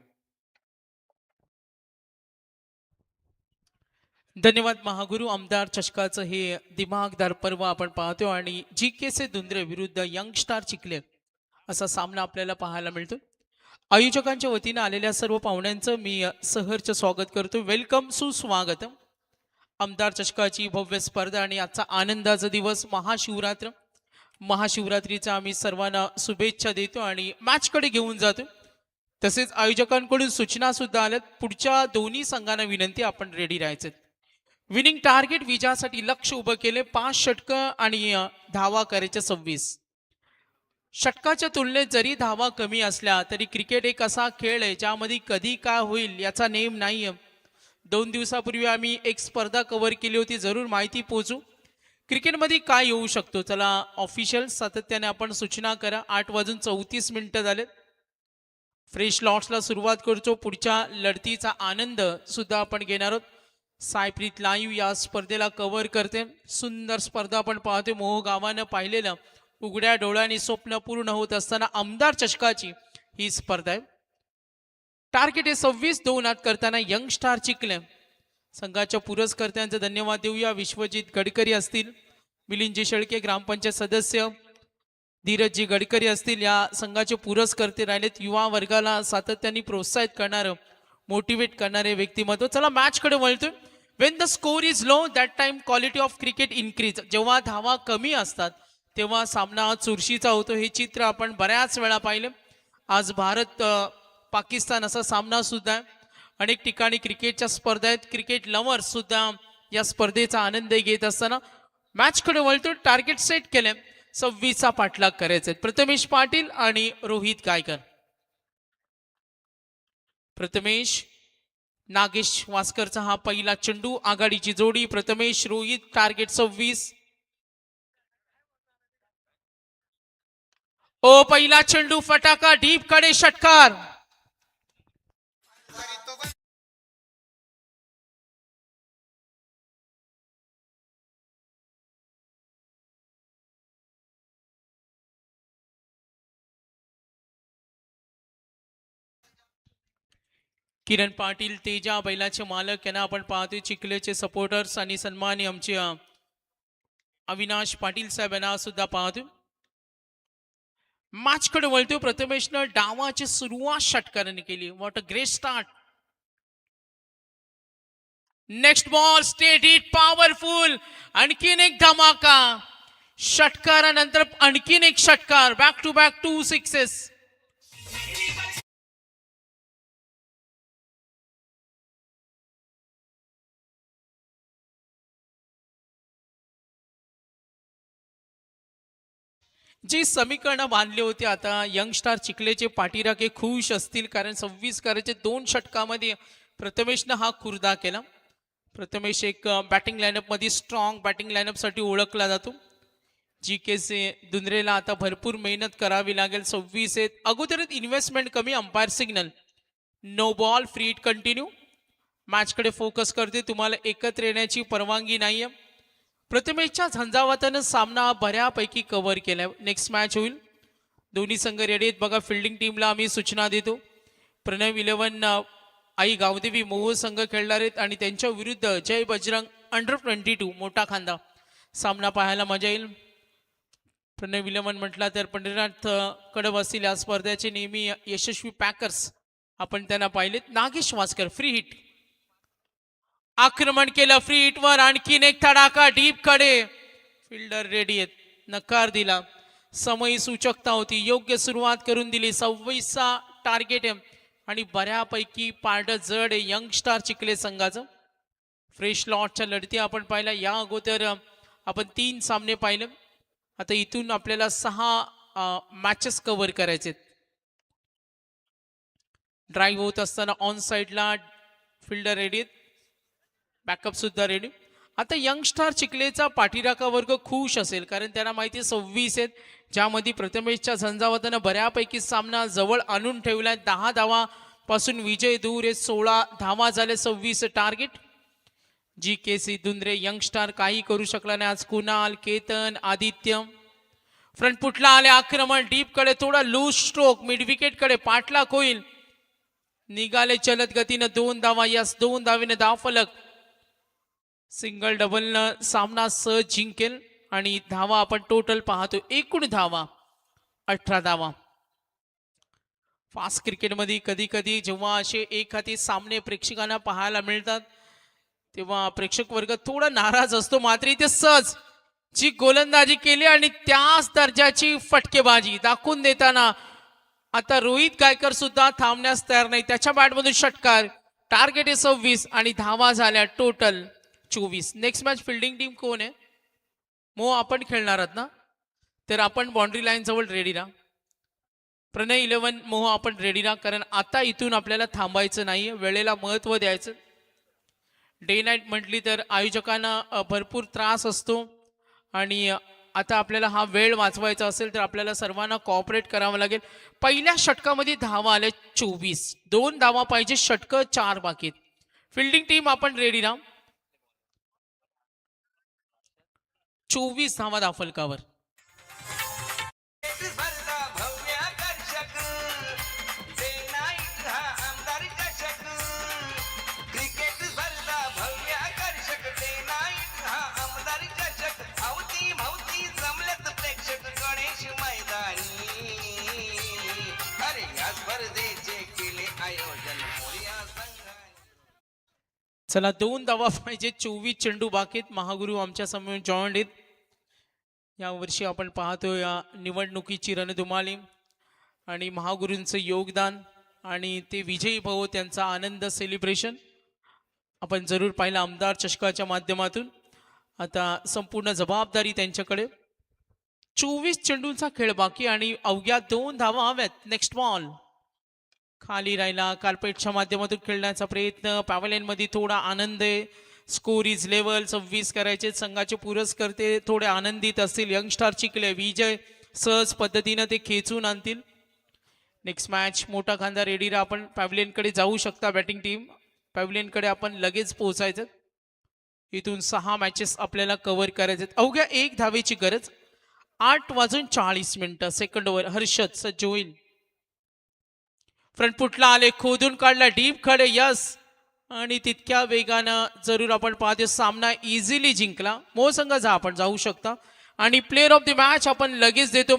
धन्यवाद महागुरु. आमदार चषकाचं हे दिमागदार पर्व आपण पाहतो आणि GK दुंद्रे विरुद्ध यंग स्टार चिखले असा सामना आपल्याला पाहायला मिळतो. आयोजकांच्या वतीने आलेल्या सर्व पाहुण्यांचं मी सहर्ष स्वागत करतो. वेलकम, सुस्वागत. आमदार चषकाची भव्य स्पर्धा आणि आजचा आनंदाचा दिवस महाशिवरात्र. महाशिवरात्रीचा आम्ही सर्वांना शुभेच्छा देतो आणि मॅचकडे घेऊन जातो. तसेच आयोजकांकडून सूचना सुद्धा आल्यात. पुढच्या दोन्ही संघांना विनंती, आपण रेडी राहायचे. विनिंग टार्गेट विजयासाठी लक्ष उभं केले. 5 षटकं आणि धावा करायच्या 26. षटकाच्या तुलनेत जरी धावा कमी असल्या तरी क्रिकेट एक असा खेळ आहे ज्यामध्ये कधी काय होईल याचा नेम नाही. 2 दिवसापूर्वी आम्ही एक स्पर्धा कव्हर केली होती. जरूर माहिती पोहोचू क्रिकेटमध्ये काय येऊ शकतो. चला ऑफिशियल सातत्याने आपण सूचना करा. 8:34 झालेत. फ्रेश लॉट्सला सुरुवात करतो. पुढच्या लढतीचा आनंद सुद्धा आपण घेणार आहोत. सायप्रीत लाईव्ह या स्पर्धेला कव्हर करते. सुंदर स्पर्धा आपण पाहतो. मोह गावानं पाहिलेलं उघड्या डोळ्यांनी स्वप्न पूर्ण होत असताना आमदार चषकाची ही स्पर्धा आहे. टार्गेट आहे 26. 2 आत करताना यंग स्टार चिखले संघाच्या पुरस्कर्त्यांचे धन्यवाद देऊया. विश्वजित गडकरी असतील, मिलिंदजी शेळके ग्रामपंचायत सदस्य, धीरजजी गडकरी असतील, या संघाचे पुरस्कर्ते राहिलेत. युवा वर्गाला सातत्याने प्रोत्साहित करणारं, मोटिवेट करणारे व्यक्तिमत्व. चला मॅचकडे वळतोय. When the score is low that time quality of cricket increase. जेव्हा धावा कमी असतात तेव्हा सामना चुरशीचा होतो. हे चित्र आपण बऱ्याच वेळा पाहिलं. आज भारत पाकिस्तान असा सामना सुद्धा आहे. अनेक ठिकाणी क्रिकेटच्या स्पर्धा आहेत. क्रिकेट लव्हर्स सुद्धा या स्पर्धेचा आनंद घेत असताना मॅचकडे वळतो. टार्गेट सेट केले. 26चा पाठलाग करायचे. प्रथमेश पाटील आणि रोहित गायकर. प्रथमेश नागेश वास्करचा हा पहिला चेंडू. आघाडीची जोडी प्रथमेश रोहित. टार्गेट 26. ओ पहिला चेंडू फटाका डीप कडे षटकार. किरण पाटील तेजा बैलाचे मालक यांना आपण पाहतोय. चिखलेचे सपोर्टर्स आणि सन्मानी आमचे अविनाश पाटील साहेब यांना सुद्धा पाहतोय. मॅचकडे वळतोय. प्रथमेशनं डावाची सुरुवात षटकाराने केली. What a great start. Next ball straight hit powerful. आणखीन एक धमाका. षटकारानंतर आणखीन एक षटकार. Back to back 2 sixes. जी समीकरणं बांधली होती, आता यंगस्टार चिखलेचे पाठीराखे खुश असतील, कारण 26 करायचे 2 षटकामध्ये प्रथमेशनं हा खुर्दा केला. प्रथमेश एक बॅटिंग लाईनअप मध्ये स्ट्रॉंग बॅटिंग लाईनअप साठी ओळखला जातो. GK दुंद्रेला आता भरपूर मेहनत करावी लागेल. 26 आहेत. अगोदरच इन्व्हेस्टमेंट कमी. Umpire signal no ball. Free hit continue. मॅचकडे फोकस करते. तुम्हाला एकत्र येण्याची परवानगी नाहीये. प्रथमेशच्या झंझावातानं सामना बऱ्यापैकी कव्हर केलाय. नेक्स्ट मॅच होईल. दोन्ही संघ रेडी आहेत बघा. फिल्डिंग टीमला आम्ही सूचना देतो. प्रणव 11 आई गावदेवी मोह संघ खेळणार आहेत आणि त्यांच्या विरुद्ध जय बजरंग अंडर-22 मोठा खांदा सामना पाहायला मजा येईल. प्रणव 11 म्हटला तर पंढरीनाथ कडब असतील या स्पर्धेचे नेहमी यशस्वी पॅकर्स आपण त्यांना पाहिलेत. Nagesh Waskar free hit. आक्रमण केलं फ्री हिटवर, आणखीन एक धडाका डीप कडे, फिल्डर रेडी आहेत, नकार दिला. समय सूचकता होती, योग्य सुरुवात करून दिली. 26चा टार्गेट आहे आणि बऱ्यापैकी पारड जड आहे यंगस्टार चिखले संघाचं. फ्रेश लॉटच्या लढती आपण पाहिल्या, या अगोदर आपण 3 सामने पाहिले. आता इथून आपल्याला 6 मॅचेस कव्हर करायचे. ड्राईव्ह होत असताना ऑन साईडला फिल्डर रेडी, बॅकअप सुद्धा रेडी. आता यंगस्टार चिखलेचा पाठीराखा वर्ग खुश असेल, कारण त्यांना माहिती आहे 26 आहेत, ज्यामध्ये प्रथमेशच्या झंझावतानं बऱ्यापैकी सामना जवळ आणून ठेवलाय. 10 धावा पासून विजय दूर आहे. 16 धावा झाले, 26 टार्गेट. GKC दुंद्रे यंगस्टार काही करू शकला नाही आज. कुणाल, केतन, आदित्य फ्रंट फुटला आले. आक्रमण डीप कडे, थोडा लूज स्ट्रोक, मिड विकेट कडे पाठलाग होईल. निघाले चलत गतीनं 2 धावा. यस, 2 धावेने धाव फलक. सिंगल डबलनं सामना सहज जिंकेल आणि धावा आपण टोटल पाहतो. एकूण धावा 18 धावा. फास्ट क्रिकेटमध्ये कधी कधी जेव्हा असे एक हाती सामने प्रेक्षकांना पाहायला मिळतात तेव्हा प्रेक्षक वर्ग थोडा नाराज असतो. मात्र इथे सहज जी गोलंदाजी केली आणि त्याच दर्जाची फटकेबाजी दाखवून देताना आता रोहित गायकर सुद्धा थांबण्यास तयार नाही. त्याच्या बॅटमधून षटकार. टार्गेट आहे 26 आणि धावा झाल्या total 24. Next match fielding team कोण आहे? आपण खेळणार आहात ना, तर आपण बाउंड्री लाईन जवळ रेडी राहा. प्रणय 11 आपण रेडी राहा, कारण आता इथून आपल्याला थांबायचं नाही, वेळेला महत्व द्यायचं. डे नाईट म्हटली तर आयोजकांना भरपूर त्रास असतो आणि आता आपल्याला हा वेळ वाचवायचा असेल तर आपल्याला सर्वांना कॉपरेट करावं लागेल. पहिल्या षटकामध्ये धावा आल्या 24, 2 धावा पाहिजे, षटक 4 बाकी. फिल्डिंग टीम आपण रेडी राहा. 24 धावा धावफलकावर. भरला भव्य आकर्षक डे नाईट हा आमदार चषक. क्रिकेट भरला भव्य आकर्षक डे नाईट हा आमदार चषक. अवती भवती जमलेत प्रेक्षक गणेश मैदानी. अरे या स्पर्धेचे केले आयोजन मोरया संघाने. चला 2 धावा पाहिजे, 24 चेंडू बाकीत. महागुरु आमच्या समोर जॉईंट आहेत. या वर्षी आपण पाहतो या निवडणुकीची रणधुमाळी आणि महागुरूंचं योगदान आणि ते विजयी भाऊ त्यांचा आनंद सेलिब्रेशन आपण जरूर पाहिलं आमदार चषकाच्या माध्यमातून. आता संपूर्ण जबाबदारी त्यांच्याकडे. 24 चेंडूंचा खेळ बाकी आणि अवघ्या 2 धावा हव्यात. नेक्स्ट बॉल खाली राहिला. कार्पेटच्या माध्यमातून खेळण्याचा प्रयत्न. पॅव्हलियन मध्ये थोडा आनंद आहे. स्कोर इज लेवल 26 करायचे. संघाचे पुरस्कर्ते थोडे आनंदित असतील. यंगस्टार चिखले विजय सहज पद्धतीनं ते खेचून आणतील. नेक्स्ट मॅच मोठा खांदा रेडी राहा. आपण पॅव्हलियन कडे जाऊ शकता. बॅटिंग टीम पॅव्हलियन कडे आपण लगेच पोहोचायचं. इथून 6 मॅचेस आपल्याला कव्हर करायचे. अवघ्या 1 धावेची गरज. 8:40 सेकंड ओव्हर. हर्षद सज्ज होईल. फ्रंट फुटला आले. खोदून काढला डीप खडे. यस, आणि तितक्या वेगानं जरूर आपण पाहतो सामना इझिली जिंकला. संघ जा आपण जाऊ शकता आणि प्लेअर ऑफ द मॅच आपण लगेच देतो.